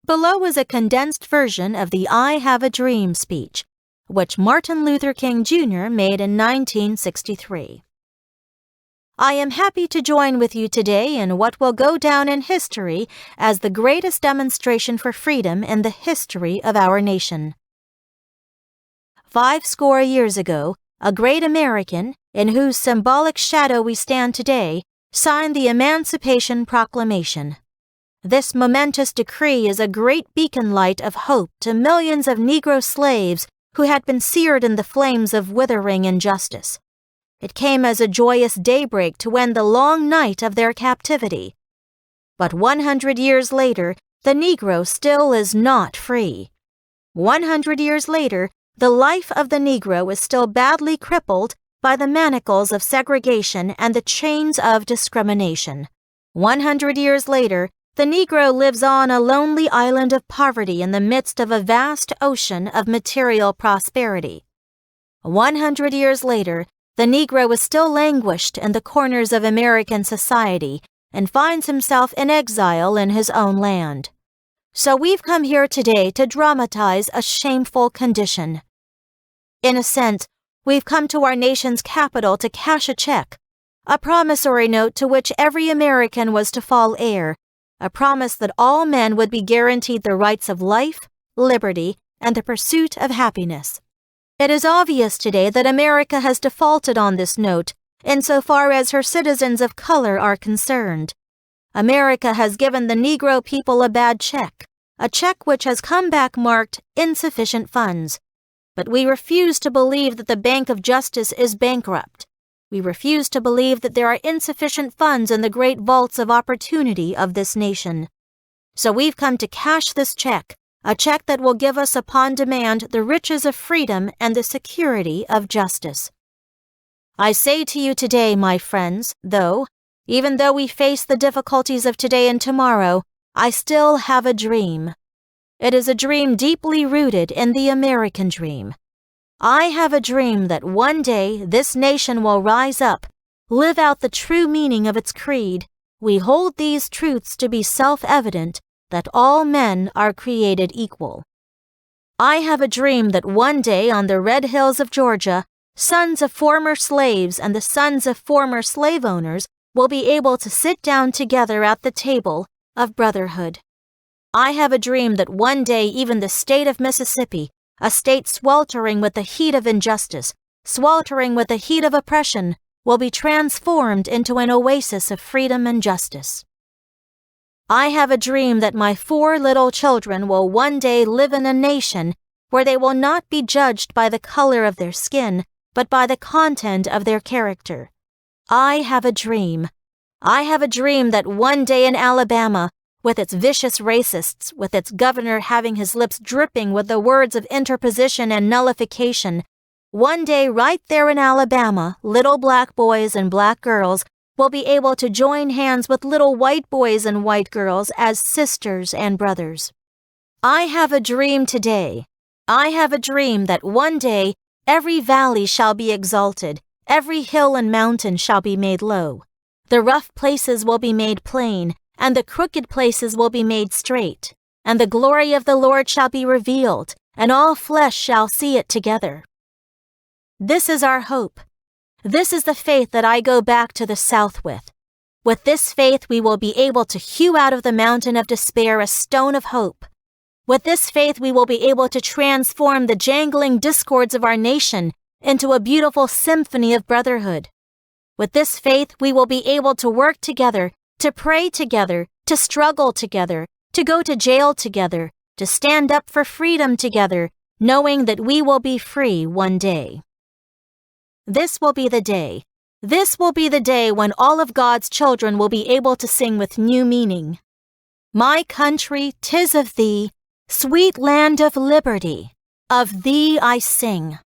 Below is a condensed version of the I Have a Dream speech, which Martin Luther King Jr. made in 1963. I am happy to join with you today in what will go down in history as the greatest demonstration for freedom in the history of our nation. 50 years ago, a great American, in whose symbolic shadow we stand today, signed the Emancipation Proclamation. This momentous decree is a great beacon light of hope to millions of Negro slaves who had been seared in the flames of withering injustice. It came as a joyous daybreak to end the long night of their captivity. But 100 years later, the Negro still is not free. 100 years later, the life of the Negro is still badly crippled by the manacles of segregation and the chains of discrimination. 100 years later, the Negro lives on a lonely island of poverty in the midst of a vast ocean of material prosperity. 100 years later, the Negro is still languished in the corners of American society and finds himself in exile in his own land. So we've come here today to dramatize a shameful condition. In a sense, we've come to our nation's capital to cash a check, a promissory note to which every American was to fall heir, a promise that all men would be guaranteed the rights of life, liberty, and the pursuit of happiness. It is obvious today that America has defaulted on this note insofar as her citizens of color are concerned. America has given the Negro people a bad check, a check which has come back marked insufficient funds. But we refuse to believe that the Bank of Justice is bankrupt. We refuse to believe that there are insufficient funds in the great vaults of opportunity of this nation. So we've come to cash this check, a check that will give us upon demand the riches of freedom and the security of justice. I say to you today, my friends, even though we face the difficulties of today and tomorrow, I still have a dream. It is a dream deeply rooted in the American dream. I have a dream that one day this nation will rise up, live out the true meaning of its creed. We hold these truths to be self-evident, that all men are created equal. I have a dream that one day on the red hills of Georgia, sons of former slaves and the sons of former slave owners will be able to sit down together at the table of brotherhood. I have a dream that one day even the state of Mississippi, a state sweltering with the heat of injustice, sweltering with the heat of oppression, will be transformed into an oasis of freedom and justice. I have a dream that my 4 little children will one day live in a nation where they will not be judged by the color of their skin, but by the content of their character. I have a dream. I have a dream that one day in Alabama, with its vicious racists, with its governor having his lips dripping with the words of interposition and nullification, one day right there in Alabama, little black boys and black girls will be able to join hands with little white boys and white girls as sisters and brothers. I have a dream today. I have a dream that one day every valley shall be exalted, every hill and mountain shall be made low. The rough places will be made plain, and the crooked places will be made straight. And the glory of the Lord shall be revealed, and all flesh shall see it together. This is our hope. This is the faith that I go back to the South with. With this faith we will be able to hew out of the mountain of despair a stone of hope. With this faith we will be able to transform the jangling discords of our nation into a beautiful symphony of brotherhood. With this faith we will be able to work together, to pray together, to struggle together, to go to jail together, to stand up for freedom together, knowing that we will be free one day. This will be the day. This will be the day when all of God's children will be able to sing with new meaning. My country, 'tis of thee, sweet land of liberty, of thee I sing.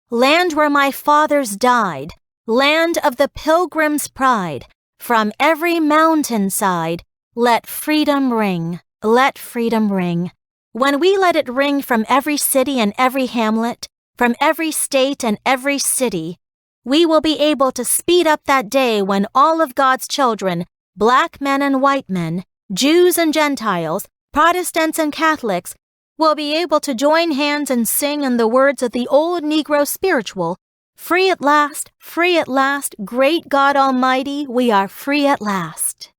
Land where my fathers died, land of the pilgrim's pride, from every mountain side, let freedom ring, let freedom ring. When we let it ring from every city and every hamlet, from every state and every city, we will be able to speed up that day when all of God's children, black men and white men, Jews and Gentiles, Protestants and Catholics will be able to join hands and sing in the words of the old Negro spiritual, free at last, great God Almighty, we are free at last.